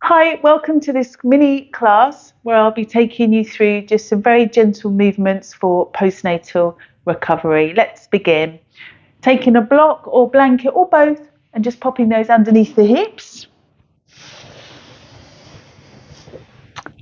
Hi, welcome to this mini class where I'll be taking you through just some very gentle movements for postnatal recovery. Let's begin. Taking a block or blanket or both and just popping those underneath the hips.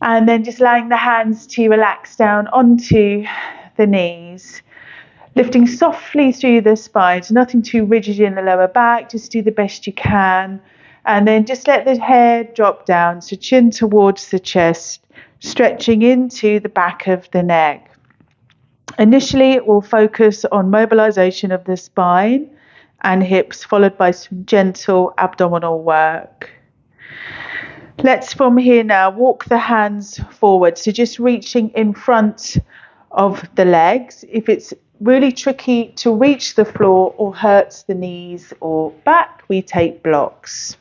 And then just allowing the hands to relax down onto the knees. Lifting softly through the spine, so nothing too rigid in the lower back, just do the best you can. And then just let the head drop down, so chin towards the chest, stretching into the back of the neck. Initially, it will focus on mobilization of the spine and hips, followed by some gentle abdominal work. Let's from here now walk the hands forward, so just reaching in front of the legs. If it's really tricky to reach the floor or hurts the knees or back, we take blocks.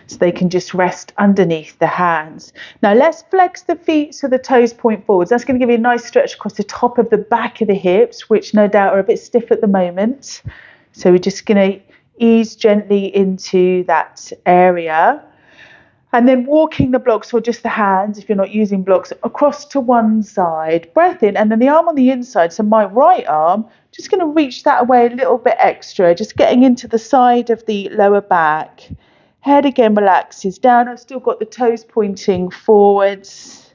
So they can just rest underneath the hands. Now let's flex the feet so the toes point forwards. That's going to give you a nice stretch across the top of the back of the hips, which no doubt are a bit stiff at the moment. So we're just going to ease gently into that area. And then walking the blocks or just the hands, if you're not using blocks, across to one side. Breath in, and then the arm on the inside. So my right arm, just going to reach that away a little bit extra, just getting into the side of the lower back. Head again relaxes down. I've still got the toes pointing forwards.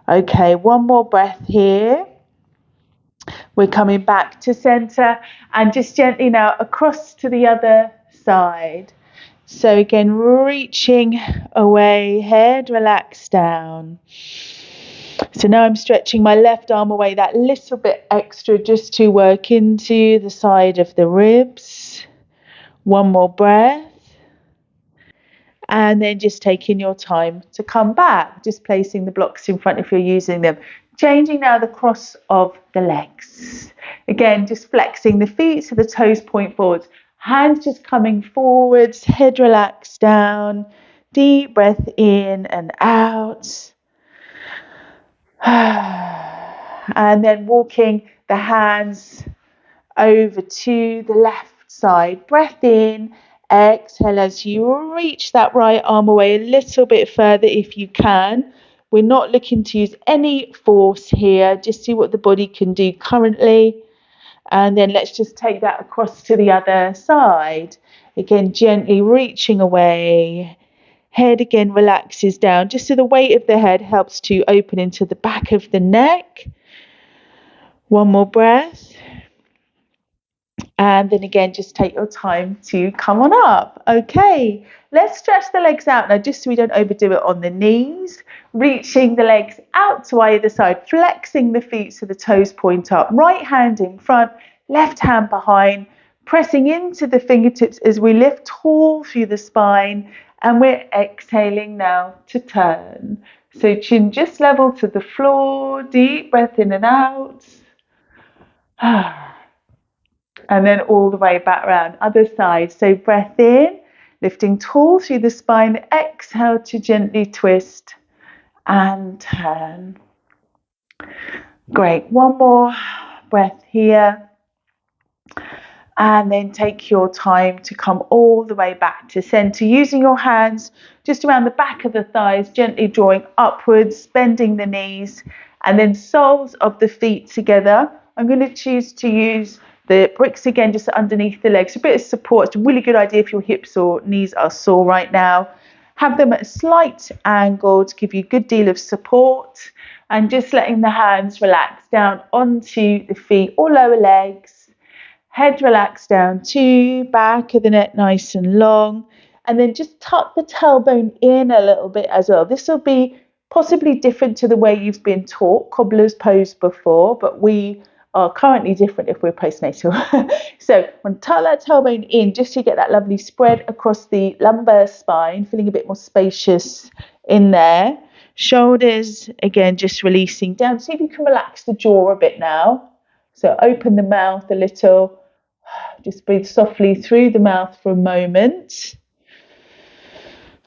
Okay, one more breath here. We're coming back to center and just gently now across to the other side. So again, reaching away, head relax down. So now I'm stretching my left arm away that little bit extra just to work into the side of the ribs. One more breath. And then just taking your time to come back, just placing the blocks in front if you're using them. Changing now the cross of the legs. Again, just flexing the feet so the toes point forwards. Hands just coming forwards, head relaxed down. Deep breath in and out. And then walking the hands over to the left side. Breath in. Exhale as you reach that right arm away a little bit further if you can. We're not looking to use any force here. Just see what the body can do currently. And then let's just take that across to the other side. Again, gently reaching away. Head again relaxes down, just so the weight of the head helps to open into the back of the neck. One more breath. And then again, just take your time to come on up. Okay, let's stretch the legs out now, just so we don't overdo it on the knees. Reaching the legs out to either side, flexing the feet so the toes point up. Right hand in front, left hand behind, pressing into the fingertips as we lift tall through the spine. And we're exhaling now to turn. So chin just level to the floor, deep breath in and out. And then all the way back around, other side. So breath in, lifting tall through the spine. Exhale to gently twist and turn. Great. One more breath here. And then take your time to come all the way back to center, using your hands just around the back of the thighs, gently drawing upwards, bending the knees, and then soles of the feet together. I'm going to choose to use the bricks again just underneath the legs. A bit of support. It's a really good idea if your hips or knees are sore right now. Have them at a slight angle to give you a good deal of support, and just letting the hands relax down onto the feet or lower legs. Head relaxed down to back of the neck nice and long. And then just tuck the tailbone in a little bit as well. This will be possibly different to the way you've been taught cobbler's pose before, but we are currently different if we're postnatal. So I'm going to tuck that tailbone in just to get that lovely spread across the lumbar spine, feeling a bit more spacious in there. Shoulders, again, just releasing down. See if you can relax the jaw a bit now. So open the mouth a little. Just breathe softly through the mouth for a moment.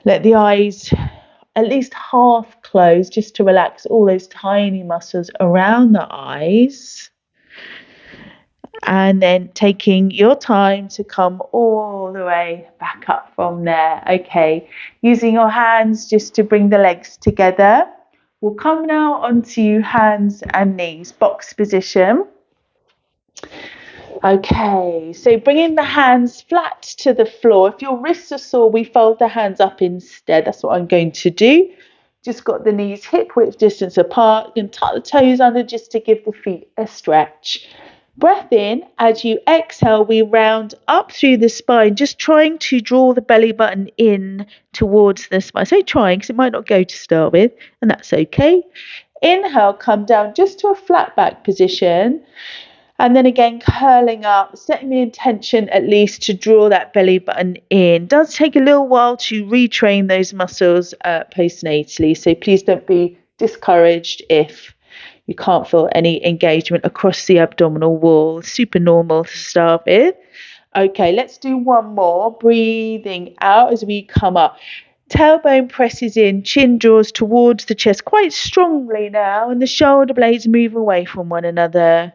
Let the eyes at least half close just to relax all those tiny muscles around the eyes. And then taking your time to come all the way back up from there. Okay, using your hands just to bring the legs together. We'll come now onto hands and knees, box position. Okay, so bringing the hands flat to the floor. If your wrists are sore, we fold the hands up instead. That's what I'm going to do. Just got the knees hip width distance apart. You can tuck the toes under just to give the feet a stretch. Breath in. As you exhale, we round up through the spine, just trying to draw the belly button in towards the spine. So trying, because it might not go to start with, and that's okay. Inhale, come down just to a flat back position. And then again, curling up, setting the intention at least to draw that belly button in. It does take a little while to retrain those muscles postnatally. So please don't be discouraged if you can't feel any engagement across the abdominal wall. Super normal to start with. Okay, let's do one more. Breathing out as we come up. Tailbone presses in, chin draws towards the chest quite strongly now, and the shoulder blades move away from one another.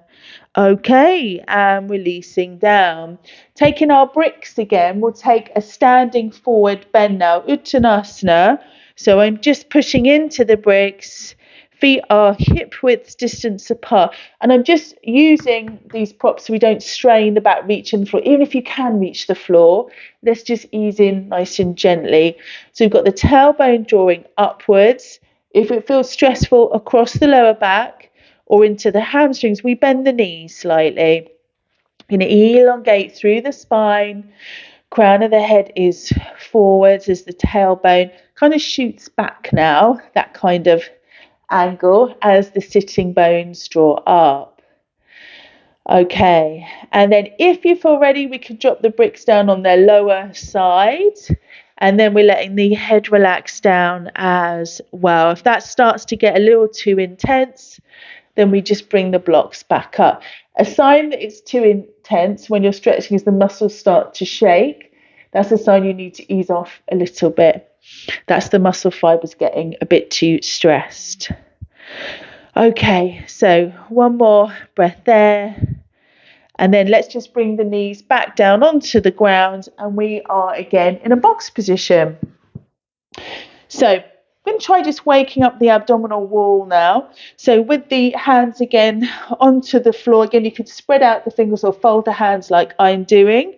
Okay, and releasing down. Taking our bricks again, we'll take a standing forward bend now, Uttanasana. So I'm just pushing into the bricks. Feet are hip width distance apart. And I'm just using these props so we don't strain the back, reaching the floor. Even if you can reach the floor, let's just ease in nice and gently. So we've got the tailbone drawing upwards. If it feels stressful across the lower back, or into the hamstrings, we bend the knees slightly. You're going to elongate through the spine. Crown of the head is forwards as the tailbone kind of shoots back now, that kind of angle as the sitting bones draw up. Okay, and then if you feel ready, we can drop the bricks down on their lower side. And then we're letting the head relax down as well. If that starts to get a little too intense, then we just bring the blocks back up. A sign that it's too intense when you're stretching is the muscles start to shake. That's a sign you need to ease off a little bit. That's the muscle fibers getting a bit too stressed. Okay, so one more breath there. And then let's just bring the knees back down onto the ground, and we are again in a box position. So I'm going to try just waking up the abdominal wall now. So with the hands again onto the floor, again, you could spread out the fingers or fold the hands like I'm doing.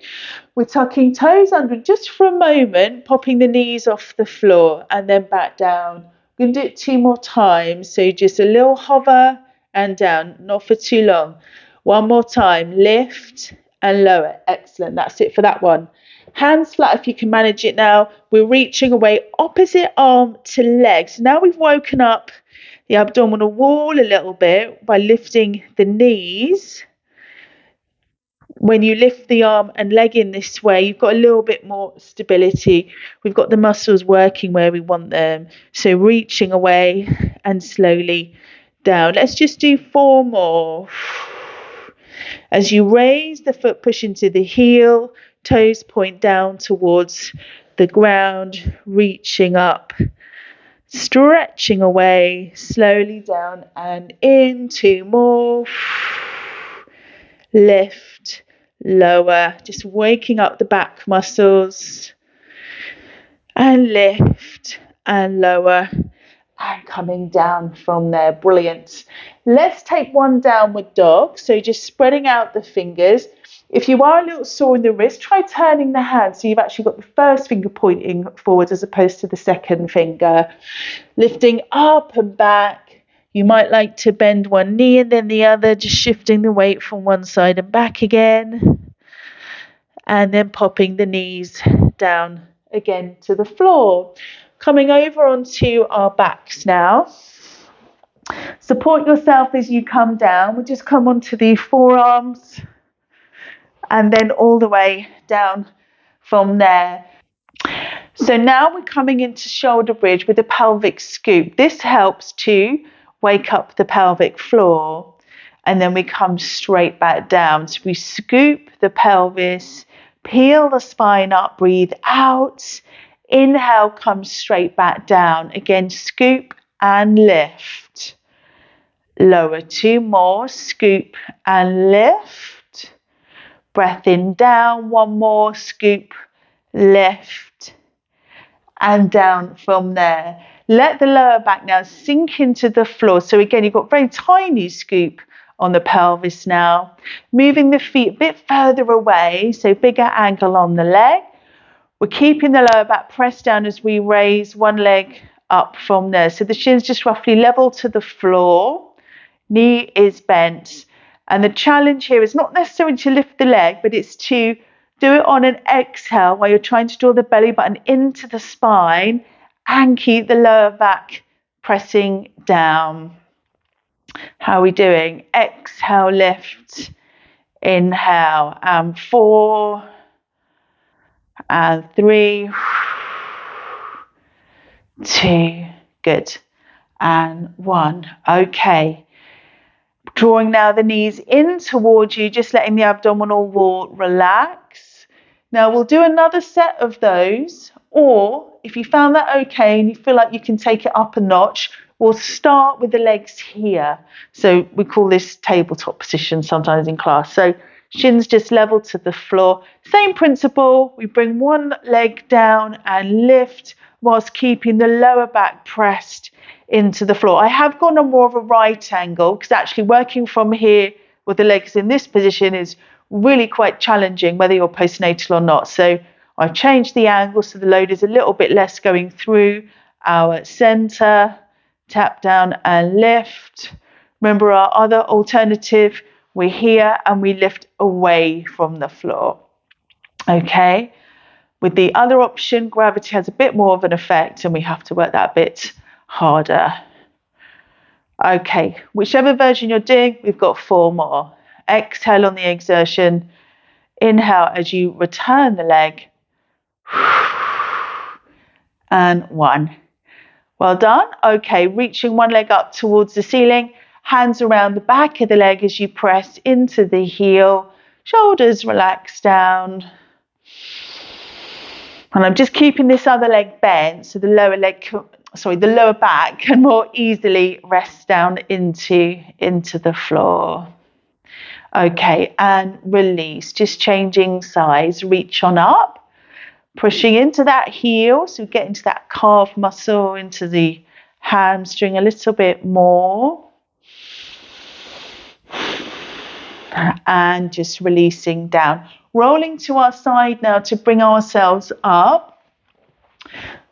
We're tucking toes under just for a moment, popping the knees off the floor and then back down. We're going to do it 2 more times. So just a little hover and down, not for too long. One more time, lift and lower. Excellent. That's it for that one. Hands flat if you can manage it now. We're reaching away opposite arm to leg. So now we've woken up the abdominal wall a little bit by lifting the knees. When you lift the arm and leg in this way, you've got a little bit more stability. We've got the muscles working where we want them. So reaching away and slowly down. Let's just do 4 more. As you raise the foot, push into the heel, toes point down towards the ground, reaching up, stretching away, slowly down and in. 2 more. Lift, lower, just waking up the back muscles, and lift and lower. And coming down from there. Brilliant. Let's take one downward dog. So just spreading out the fingers. If you are a little sore in the wrist, try turning the hand so you've actually got the first finger pointing forward as opposed to the second finger. Lifting up and back. You might like to bend one knee and then the other, just shifting the weight from one side and back again. And then popping the knees down again to the floor. Coming over onto our backs now. Support yourself as you come down. We'll just come onto the forearms and then all the way down from there. So now we're coming into shoulder bridge with a pelvic scoop. This helps to wake up the pelvic floor, and then we come straight back down. So we scoop the pelvis, peel the spine up, breathe out. Inhale, come straight back down. Again, scoop and lift. Lower. 2 more. Scoop and lift. Breath in, down, one more, scoop, lift, and down from there. Let the lower back now sink into the floor. So again, you've got very tiny scoop on the pelvis now. Moving the feet a bit further away, so bigger angle on the leg. We're keeping the lower back pressed down as we raise one leg up from there. So the shin's just roughly level to the floor. Knee is bent. And the challenge here is not necessarily to lift the leg, but it's to do it on an exhale while you're trying to draw the belly button into the spine and keep the lower back pressing down. How are we doing? Exhale, lift. Inhale, and 4, and 3, 2, good, and 1. Okay. Drawing now the knees in towards you, just letting the abdominal wall relax. Now we'll do another set of those, or if you found that okay and you feel like you can take it up a notch, we'll start with the legs here. So we call this tabletop position sometimes in class. So shins just level to the floor. Same principle, we bring one leg down and lift whilst keeping the lower back pressed into the floor. I have gone on more of a right angle because actually working from here with the legs in this position is really quite challenging whether you're postnatal or not. So I've changed the angle so the load is a little bit less going through our center. Tap down and lift. Remember our other alternative, we're here and we lift away from the floor. Okay. With the other option, gravity has a bit more of an effect and we have to work that a bit harder. Okay, whichever version you're doing, we've got 4 more. Exhale on the exertion. Inhale as you return the leg. And 1. Well done. Okay, reaching one leg up towards the ceiling. Hands around the back of the leg as you press into the heel. Shoulders relax down. And I'm just keeping this other leg bent so the lower back can more easily rest down into the floor. Okay, and release. Just changing size. Reach on up. Pushing into that heel. So get into that calf muscle, into the hamstring a little bit more. And just releasing down. Rolling to our side now to bring ourselves up.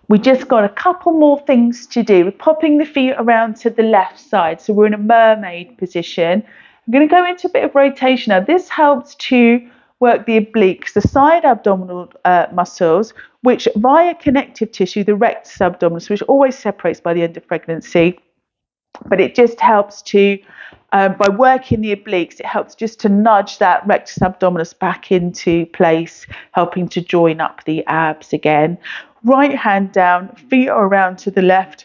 We just got a couple more things to do. We're popping the feet around to the left side. So we're in a mermaid position. I'm going to go into a bit of rotation now. This helps to work the obliques, the side abdominal muscles, which via connective tissue, the rectus abdominis, which always separates by the end of pregnancy. But it just helps to, by working the obliques, it helps just to nudge that rectus abdominis back into place, helping to join up the abs again. Right hand down, feet are around to the left.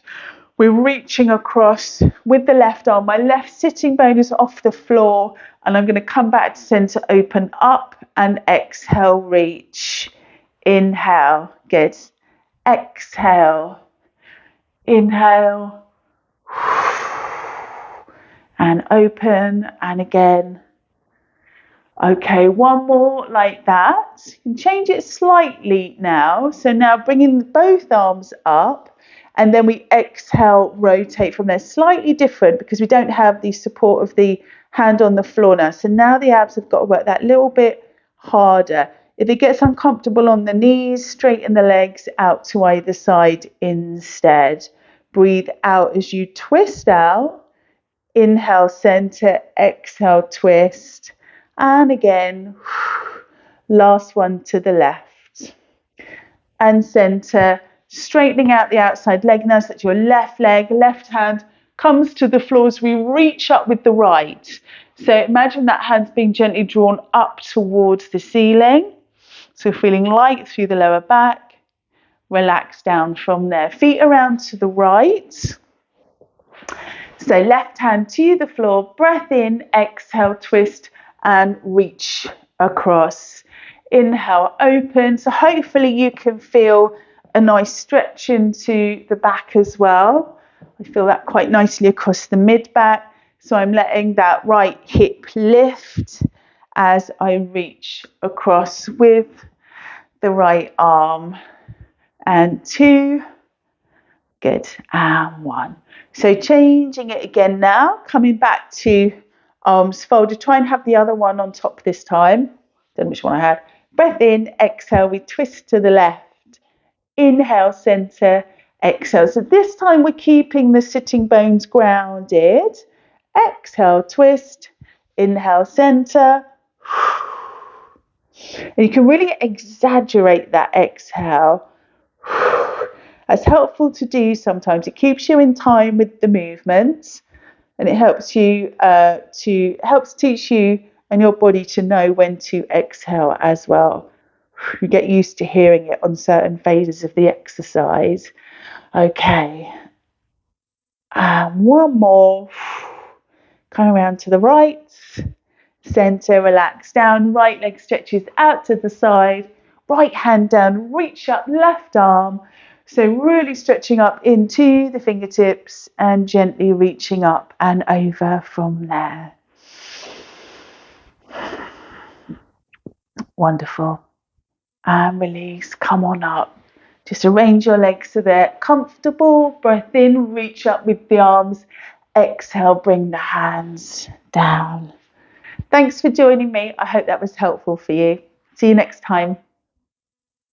We're reaching across with the left arm. My left sitting bone is off the floor, and I'm going to come back to center, open up, and exhale, reach. Inhale, good. Exhale, inhale. And open, and again. Okay, one more like that. You can change it slightly now. So now bringing both arms up, and then we exhale, rotate from there. Slightly different because we don't have the support of the hand on the floor now. So now the abs have got to work that little bit harder. If it gets uncomfortable on the knees, straighten the legs out to either side instead. Breathe out as you twist out. Inhale, center, exhale, twist. And again, last one to the left. And center, straightening out the outside leg now so that your left leg, left hand comes to the floor as we reach up with the right. So imagine that hand's being gently drawn up towards the ceiling. So feeling light through the lower back. Relax down from there. Feet around to the right. So left hand to the floor, breath in, exhale, twist and reach across. Inhale, open. So hopefully you can feel a nice stretch into the back as well. I feel that quite nicely across the mid back. So I'm letting that right hip lift as I reach across with the right arm. And 2. Good. And 1. So changing it again now, coming back to arms folded. Try and have the other one on top this time. Don't know which one I had. Breath in, exhale, we twist to the left. Inhale, center, exhale. So this time we're keeping the sitting bones grounded. Exhale, twist. Inhale, center. And you can really exaggerate that exhale. That's helpful to do sometimes. It keeps you in time with the movements, and it helps you helps teach you and your body to know when to exhale as well. You get used to hearing it on certain phases of the exercise. Okay, one more. Come around to the right. Center, relax down. Right leg stretches out to the side. Right hand down, reach up, left arm. So really stretching up into the fingertips and gently reaching up and over from there. Wonderful. And release, come on up. Just arrange your legs so they're comfortable. Breath in, reach up with the arms. Exhale, bring the hands down. Thanks for joining me. I hope that was helpful for you. See you next time.